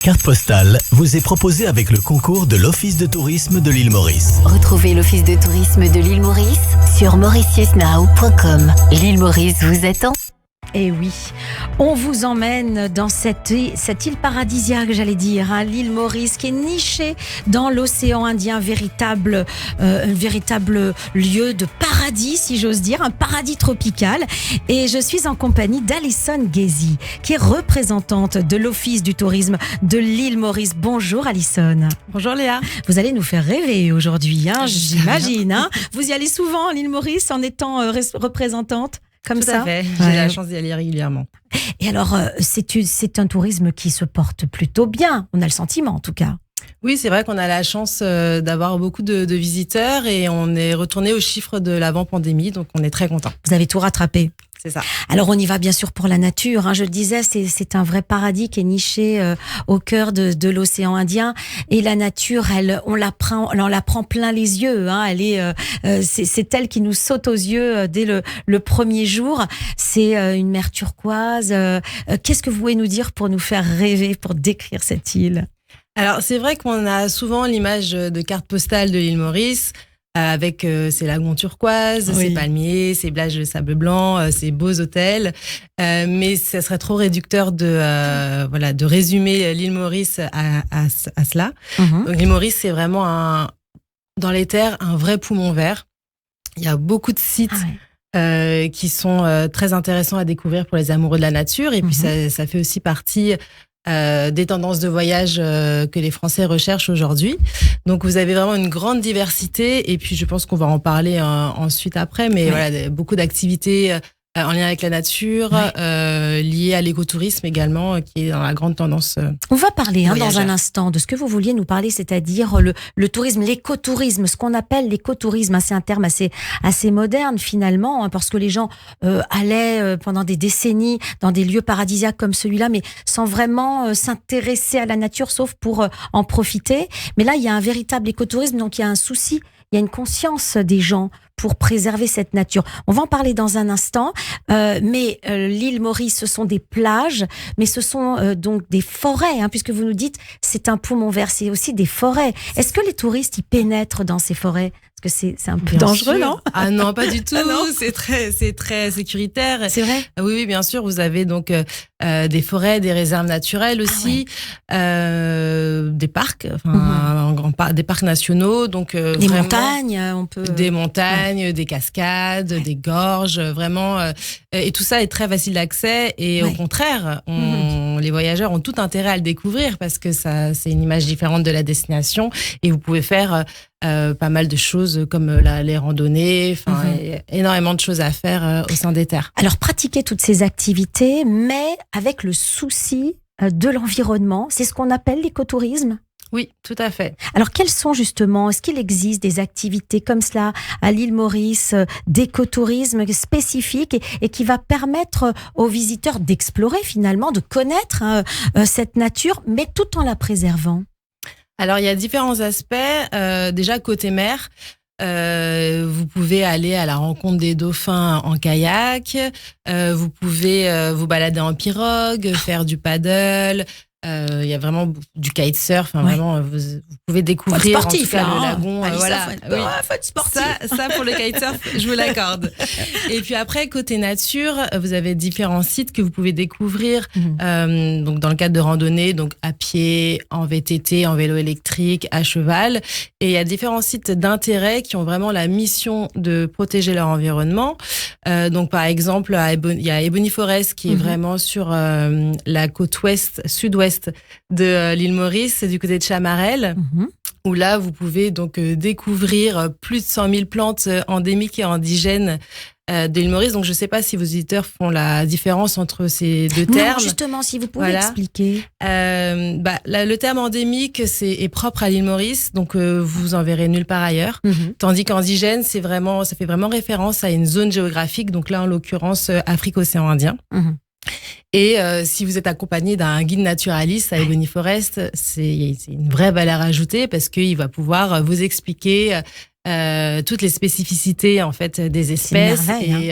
Carte postale vous est proposée avec le concours de l'Office de tourisme de l'île Maurice. Retrouvez l'Office de tourisme de l'île Maurice sur mauritiusnow.com. L'île Maurice vous attend. Et oui, on vous emmène dans cette île paradisiaque, j'allais dire, l'île Maurice, qui est nichée dans l'océan Indien, un véritable lieu de paradis, si j'ose dire, un paradis tropical. Et je suis en compagnie d'Alison Ghezi, qui est représentante de l'Office du tourisme de l'île Maurice. Bonjour Alison. Bonjour Léa. Vous allez nous faire rêver aujourd'hui, j'imagine. Vous y allez souvent à l'île Maurice en étant représentante? Comme Tout ça. à fait, j'ai la chance d'y aller régulièrement. Et alors, c'est un tourisme qui se porte plutôt bien, on a le sentiment en tout cas. Oui, c'est vrai qu'on a la chance d'avoir beaucoup de visiteurs et on est retourné aux chiffres de l'avant-pandémie, donc on est très content. Vous avez tout rattrapé. C'est ça. Alors on y va bien sûr pour la nature. Je le disais, c'est un vrai paradis qui est niché au cœur de l'océan Indien. Et la nature, on la prend plein les yeux. C'est elle qui nous saute aux yeux dès le premier jour. C'est une mer turquoise. Qu'est-ce que vous pouvez nous dire pour nous faire rêver, pour décrire cette île ? Alors c'est vrai qu'on a souvent l'image de carte postale de l'île Maurice. Avec ces lagons turquoises, oui, ces palmiers, ces plages de sable blanc, ces beaux hôtels. Mais ça serait trop réducteur de résumer l'île Maurice à cela. Mm-hmm. Donc l'île Maurice, c'est vraiment dans les terres, un vrai poumon vert. Il y a beaucoup de sites qui sont très intéressants à découvrir pour les amoureux de la nature. Et puis ça fait aussi partie des tendances de voyage que les Français recherchent aujourd'hui. Donc vous avez vraiment une grande diversité et puis je pense qu'on va en parler ensuite après, mais voilà, beaucoup d'activités en lien avec la nature, liées à l'écotourisme également, qui est dans la grande tendance. On va parler dans un instant de ce que vous vouliez nous parler, c'est-à-dire le tourisme, l'écotourisme, ce qu'on appelle l'écotourisme. C'est un terme assez moderne finalement, parce que les gens allaient pendant des décennies dans des lieux paradisiaques comme celui-là, mais sans vraiment s'intéresser à la nature, sauf pour en profiter. Mais là, il y a un véritable écotourisme, donc il y a un souci, il y a une conscience des gens pour préserver cette nature. On va en parler dans un instant, mais l'île Maurice, ce sont des plages, mais ce sont donc des forêts, puisque vous nous dites c'est un poumon vert, c'est aussi des forêts. Est-ce que les touristes y pénètrent dans ces forêts ? Parce que c'est un peu dangereux, non ? Ah non, pas du tout. C'est très sécuritaire. C'est vrai ? Oui, bien sûr. Vous avez donc des forêts, des réserves naturelles aussi, des parcs, des parcs nationaux. Donc des montagnes, on peut. Des montagnes, des cascades, des gorges, vraiment. Et tout ça est très facile d'accès. Et au contraire, les voyageurs ont tout intérêt à le découvrir parce que c'est une image différente de la destination. Et vous pouvez faire pas mal de choses comme les randonnées, énormément de choses à faire au sein des terres. Alors pratiquer toutes ces activités, mais avec le souci de l'environnement, c'est ce qu'on appelle l'écotourisme ? Oui, tout à fait. Alors quelles sont justement, est-ce qu'il existe des activités comme cela à l'île Maurice, d'écotourisme spécifique et qui va permettre aux visiteurs d'explorer finalement, de connaître cette nature, mais tout en la préservant ? Alors, il y a différents aspects. Déjà, côté mer, vous pouvez aller à la rencontre des dauphins en kayak. Vous pouvez vous balader en pirogue, faire du paddle. Il y a vraiment du kitesurf. Vraiment, vous pouvez découvrir sportif, en tout cas, le lagon. Faut être sportif. Ça, pour le kitesurf, je vous l'accorde. Et puis après, côté nature, vous avez différents sites que vous pouvez découvrir. Donc dans le cadre de randonnée, donc à pied, en VTT, en vélo électrique, à cheval. Et il y a différents sites d'intérêt qui ont vraiment la mission de protéger leur environnement. Donc par exemple, il y a Ebony Forest qui est vraiment sur la côte sud-ouest de l'île Maurice, c'est du côté de Chamarel, où là, vous pouvez donc découvrir plus de 100 000 plantes endémiques et indigènes de l'île Maurice. Donc, je ne sais pas si vos auditeurs font la différence entre ces deux termes. Non, justement, si vous pouvez expliquer. Le terme endémique est propre à l'île Maurice, donc vous en verrez nulle part ailleurs. Tandis qu'indigène, ça fait vraiment référence à une zone géographique, donc là, en l'occurrence, Afrique-Océan Indien. Et si vous êtes accompagné d'un guide naturaliste à Ebony Forest, c'est une vraie valeur ajoutée parce qu'il va pouvoir vous expliquer toutes les spécificités en fait des espèces et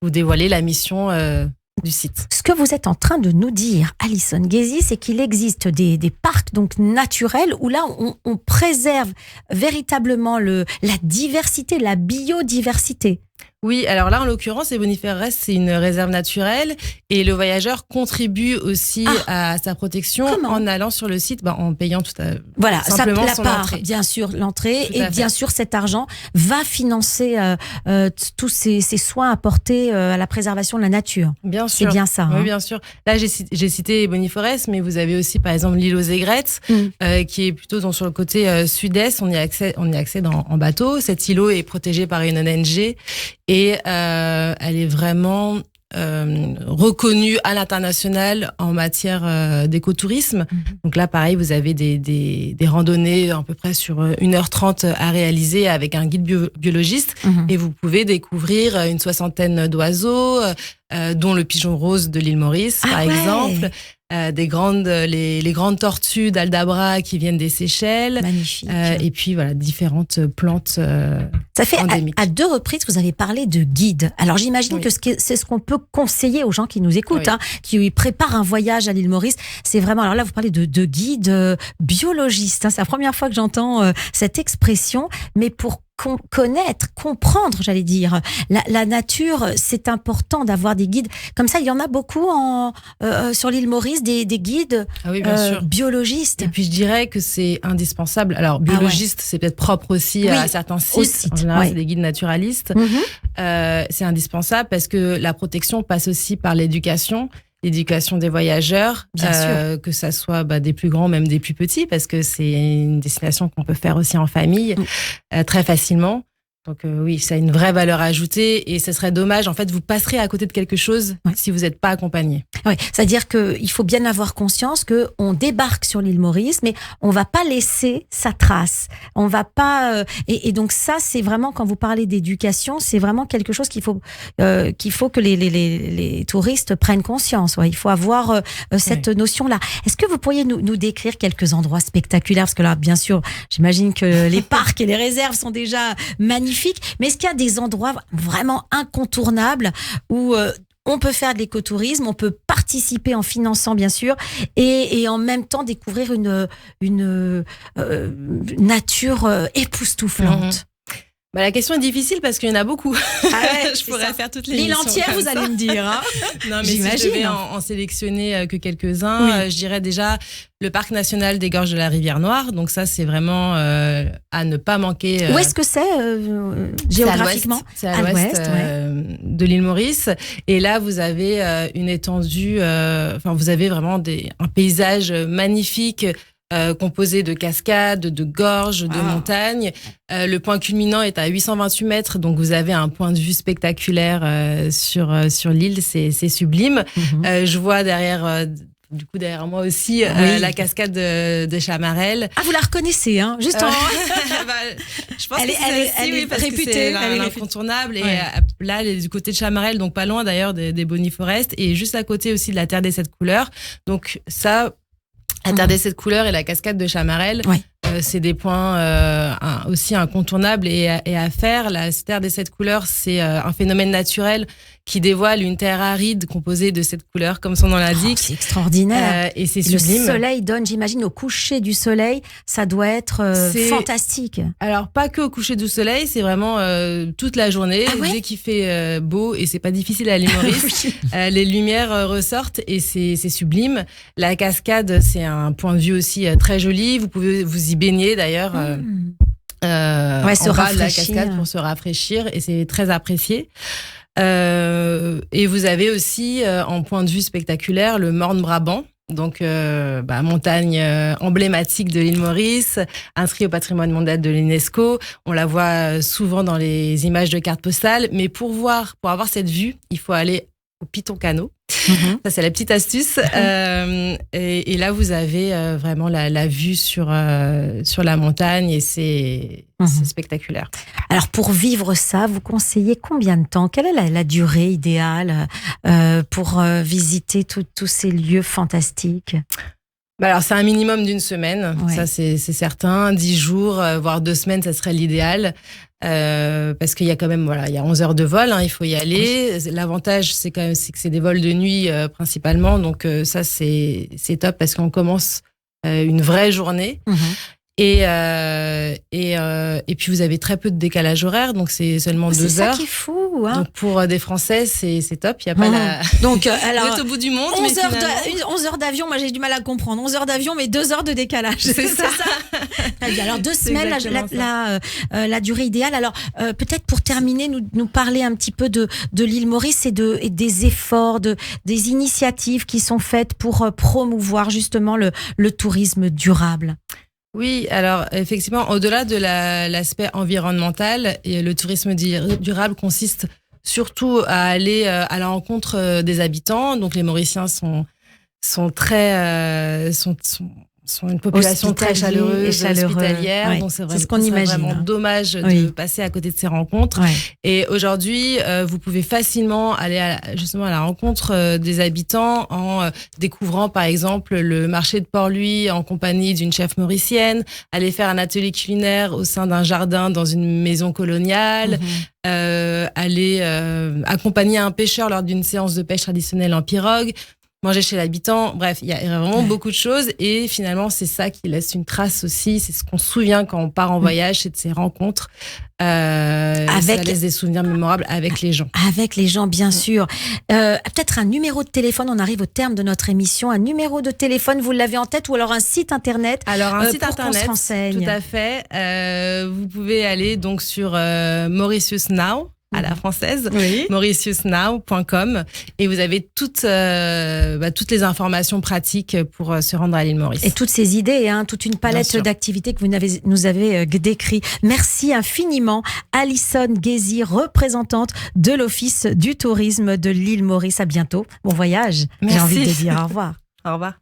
vous dévoiler la mission du site. Ce que vous êtes en train de nous dire, Alison Ghezi, c'est qu'il existe des parcs donc naturels où là on préserve véritablement la diversité, la biodiversité. Oui, alors là, en l'occurrence, les Boniferes, c'est une réserve naturelle et le voyageur contribue aussi à sa protection en allant sur le site, en payant voilà, simplement la son part, entrée. bien sûr, l'entrée, et bien sûr, cet argent va financer tous ces soins apportés à la préservation de la nature. Bien sûr. C'est bien ça. Oui, hein. bien sûr. Là, j'ai cité les Boniferes, mais vous avez aussi, par exemple, l'île aux aigrettes, qui est plutôt sur le côté sud-est. On y accède en bateau. Cet îlot est protégé par une ONG et elle est vraiment reconnue à l'international en matière d'écotourisme. Donc là, pareil, vous avez des randonnées à peu près sur 1h30 à réaliser avec un guide biologiste et vous pouvez découvrir une 60aine d'oiseaux, dont le pigeon rose de l'île Maurice, par exemple. Les grandes tortues d'Aldabra qui viennent des Seychelles. Magnifique. Et puis voilà, différentes plantes Ça fait endémiques. à 2 reprises vous avez parlé de guide. Alors j'imagine que c'est ce qu'on peut conseiller aux gens qui nous écoutent, qui préparent un voyage à l'île Maurice. C'est vraiment, alors là vous parlez de guide biologiste. C'est la première fois que j'entends cette expression, mais pour comprendre, j'allais dire, la nature, c'est important d'avoir des guides. Comme ça, il y en a beaucoup sur l'île Maurice, des guides bien sûr. biologistes. Et puis je dirais que c'est indispensable. Alors biologiste, c'est peut-être propre aussi à certains sites. En général, c'est des guides naturalistes. C'est indispensable parce que la protection passe aussi par l'éducation des voyageurs, que ça soit des plus grands, même des plus petits, parce que c'est une destination qu'on peut faire aussi en famille très facilement. Donc oui, ça a une vraie valeur ajoutée et ce serait dommage. En fait, vous passerez à côté de quelque chose si vous n'êtes pas accompagné. Oui, c'est-à-dire qu'il faut bien avoir conscience qu'on débarque sur l'île Maurice, mais on va pas laisser sa trace. On va pas. Et donc ça, c'est vraiment, quand vous parlez d'éducation, c'est vraiment quelque chose qu'il faut que les touristes prennent conscience. Ouais, il faut avoir cette notion-là. Est-ce que vous pourriez nous décrire quelques endroits spectaculaires? Parce que là, bien sûr, j'imagine que les parcs et les réserves sont déjà magnifiques. Mais est-ce qu'il y a des endroits vraiment incontournables où on peut faire de l'écotourisme, on peut participer en finançant bien sûr, et en même temps découvrir une nature époustouflante? La question est difficile parce qu'il y en a beaucoup. Je pourrais faire toutes les l'île entière, vous allez me dire. Hein. Non, mais si je devais en sélectionner que quelques-uns, je dirais déjà le parc national des Gorges de la Rivière Noire. Donc ça, c'est vraiment à ne pas manquer. Où est-ce que c'est géographiquement? C'est à l'ouest de l'île Maurice. Et là, vous avez une étendue. Vous avez vraiment un paysage magnifique. Composé de cascades, de gorges, de montagnes. Le point culminant est à 828 mètres, donc vous avez un point de vue spectaculaire sur l'île, c'est sublime. Je vois derrière moi aussi la cascade de Chamarel. Ah, vous la reconnaissez, hein, juste en... Je pense elle est réputée, c'est l'incontournable. Et là, elle est du côté de Chamarel, donc pas loin d'ailleurs des Boniferes, et juste à côté aussi de la Terre des 7 couleurs. Donc ça... La Terre des 7 couleurs et la cascade de Chamarel, c'est des points aussi incontournables et à faire. La Terre des 7 couleurs, c'est un phénomène naturel qui dévoile une terre aride composée de 7 couleurs, comme son nom l'indique. C'est extraordinaire. Et c'est sublime. Le soleil donne, j'imagine, au coucher du soleil, ça doit être fantastique. Alors, pas que au coucher du soleil, c'est vraiment toute la journée, dès qu'il fait beau, et c'est pas difficile à l'île Maurice. Les lumières ressortent et c'est sublime. La cascade, c'est un point de vue aussi très joli. Vous pouvez vous y baigner d'ailleurs. En bas de la cascade pour se rafraîchir, et c'est très apprécié. Et vous avez aussi en point de vue spectaculaire le Morne Brabant, donc montagne emblématique de l'île Maurice, inscrit au patrimoine mondial de l'UNESCO. On la voit souvent dans les images de cartes postales, mais pour avoir cette vue, il faut aller au Piton Canot. Ça, c'est la petite astuce. Et là, vous avez vraiment la vue sur la montagne, et c'est spectaculaire. Alors, pour vivre ça, vous conseillez combien de temps? Quelle est la durée idéale pour visiter tous ces lieux fantastiques? Alors, c'est un minimum d'une semaine, Ouais. ça c'est certain. 10 jours, voire 2 semaines, ça serait l'idéal. Parce qu'il y a quand même, il y a 11 heures de vol, il faut y aller. L'avantage, c'est que c'est des vols de nuit principalement. Donc, ça, c'est top parce qu'on commence une vraie journée. Et puis, vous avez très peu de décalage horaire, donc c'est seulement 2 heures. C'est ça qui est fou. Donc, pour des Français, c'est top. Il n'y a pas Donc, alors, vous êtes au bout du monde. 11 heures d'avion, moi j'ai du mal à comprendre. 11 heures d'avion, mais 2 heures de décalage. C'est ça. Très bien. Alors 2 semaines, la durée idéale. Alors peut-être pour terminer, nous parler un petit peu de l'île Maurice et des efforts, des initiatives qui sont faites pour promouvoir justement le tourisme durable. Oui, alors effectivement, au-delà de l'aspect environnemental, le tourisme durable consiste surtout à aller à la rencontre des habitants. Donc les Mauriciens sont une population très chaleureuse, hospitalière. Ouais. Donc c'est ce qu'on imagine. Vraiment dommage de passer à côté de ces rencontres. Ouais. Et aujourd'hui, vous pouvez facilement aller justement à la rencontre des habitants en découvrant par exemple le marché de Port-Louis en compagnie d'une chef mauricienne, aller faire un atelier culinaire au sein d'un jardin dans une maison coloniale, aller accompagner un pêcheur lors d'une séance de pêche traditionnelle en pirogue, manger chez l'habitant. Bref, il y a vraiment beaucoup de choses et finalement, c'est ça qui laisse une trace aussi. C'est ce qu'on se souvient quand on part en voyage, c'est de ces rencontres. Ça laisse des souvenirs mémorables avec les gens. Avec les gens, bien sûr. Peut-être un numéro de téléphone, on arrive au terme de notre émission. Un numéro de téléphone, vous l'avez en tête, ou alors un site internet. Alors un site pour internet, qu'on se renseigne. tout à fait. Vous pouvez aller donc sur Mauritius Now, à la française, mauritiusnow.com, et vous avez toutes les informations pratiques pour se rendre à l'île Maurice. Et toutes ces idées, toute une palette d'activités que vous nous avez décrit. Merci infiniment, Alison Guézy, représentante de l'Office du tourisme de l'île Maurice. À bientôt. Bon voyage. Merci. J'ai envie de dire au revoir. Au revoir.